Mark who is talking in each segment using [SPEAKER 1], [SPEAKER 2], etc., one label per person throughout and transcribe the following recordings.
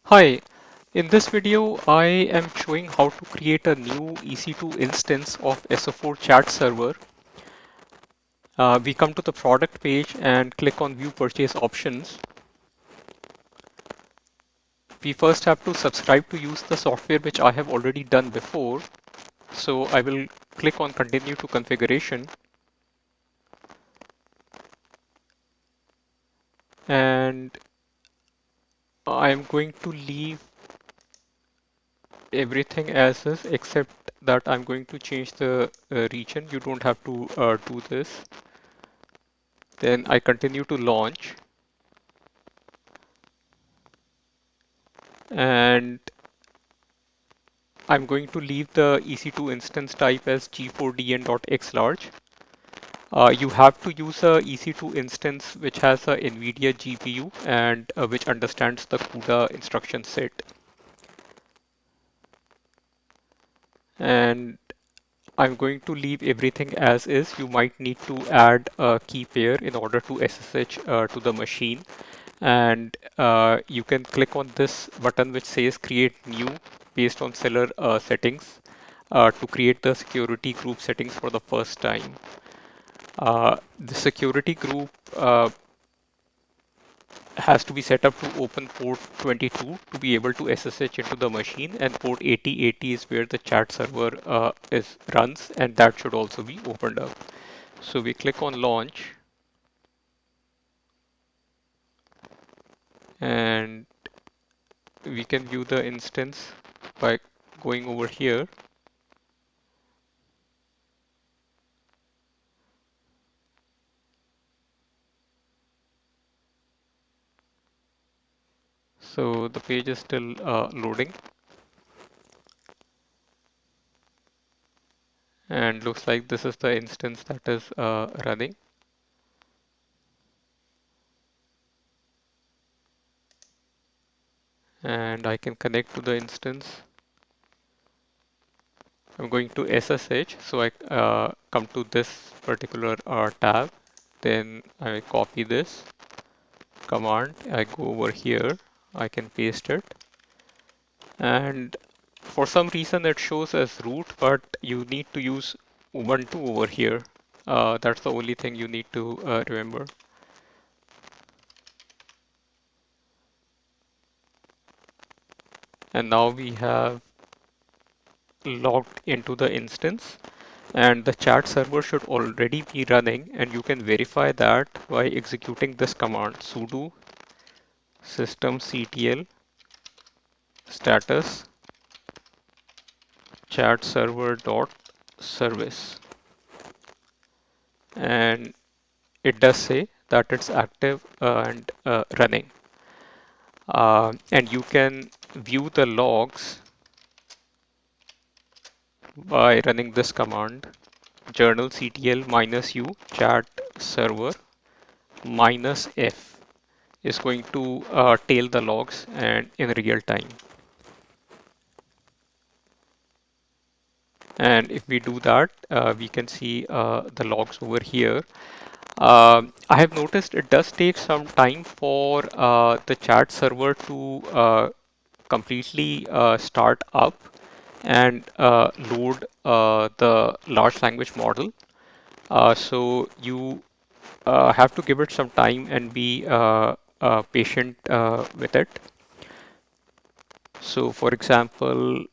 [SPEAKER 1] Hi, in this video I am showing how to create a new EC2 instance of Essofore chat server. We come to the product page and click on view purchase options. We first have to subscribe to use the software which I have already done before. So I will click on continue to configuration and I am going to leave everything as is except that I'm going to change the region. You don't have to do this. Then I continue to launch and I'm going to leave the EC2 instance type as g4dn.xlarge. You have to use a EC2 instance which has a NVIDIA GPU and which understands the CUDA instruction set. And I'm going to leave everything as is. You might need to add a key pair in order to SSH to the machine. And you can click on this button which says create new based on seller settings to create the security group settings for the first time. The security group has to be set up to open port 22 to be able to SSH into the machine, and port 8080 is where the chat server is runs, and that should also be opened up. So we click on launch, and we can view the instance by going over here. So the page is still loading, and looks like this is the instance that is running. And I can connect to the instance. I'm going to SSH, so I come to this particular tab. Then I copy this command. I go over here. I can paste it. And for some reason it shows as root, but you need to use Ubuntu over here. That's the only thing you need to remember. And now we have logged into the instance, and the chat server should already be running, and you can verify that by executing this command sudo systemctl status chat server dot service, and it does say that it's active and running. And you can view the logs by running this command journal ctl -u chat server -f is going to tail the logs and in real time. And if we do that, we can see the logs over here. I have noticed it does take some time for the chat server to completely start up and load the large language model. So you have to give it some time and be patient with it. So for example,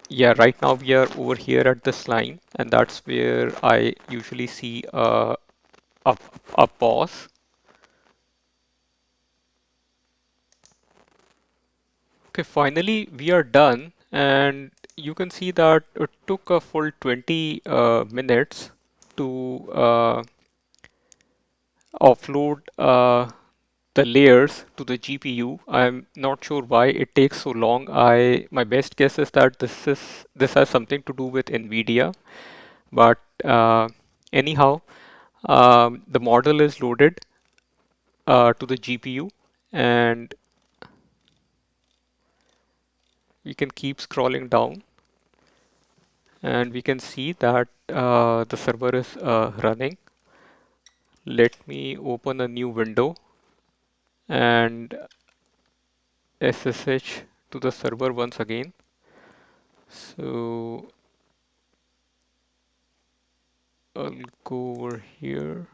[SPEAKER 1] yeah, right now we are over here at this line, and that's where I usually see a, a pause. Okay, finally we are done, and you can see that it took a full 20 minutes to offload the layers to the GPU. I'm not sure why it takes so long. My best guess is that this has something to do with NVIDIA, but anyhow, the model is loaded to the GPU, and we can keep scrolling down, and we can see that the server is running. Let me open a new window, and SSH to the server once again. So I'll go over here.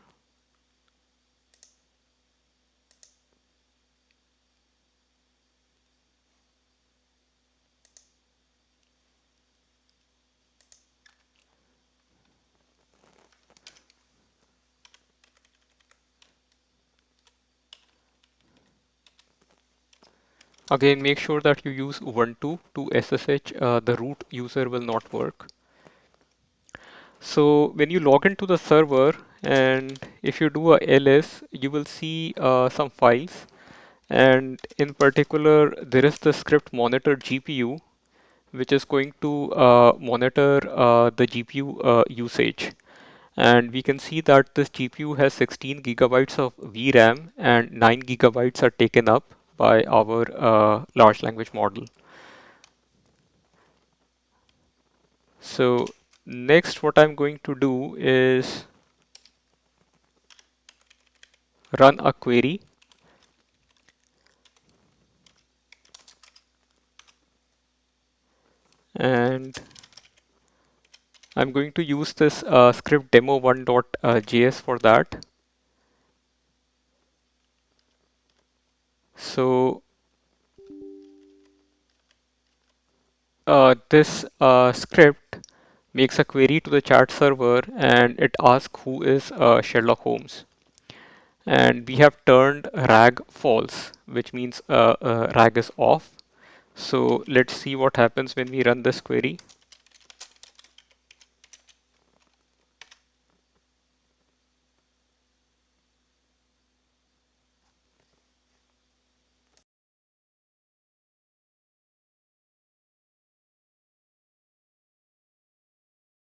[SPEAKER 1] Again, make sure that you use Ubuntu to SSH. The root user will not work. So when you log into the server and if you do a ls, you will see some files. And in particular, there is the script monitor GPU, which is going to monitor the GPU usage. And we can see that this GPU has 16 gigabytes of VRAM and 9 gigabytes are taken up by our large language model. So next, what I'm going to do is run a query, and I'm going to use this script demo1.js for that. So this script makes a query to the chat server and it asks who is Sherlock Holmes. And we have turned rag false, which means rag is off. So let's see what happens when we run this query.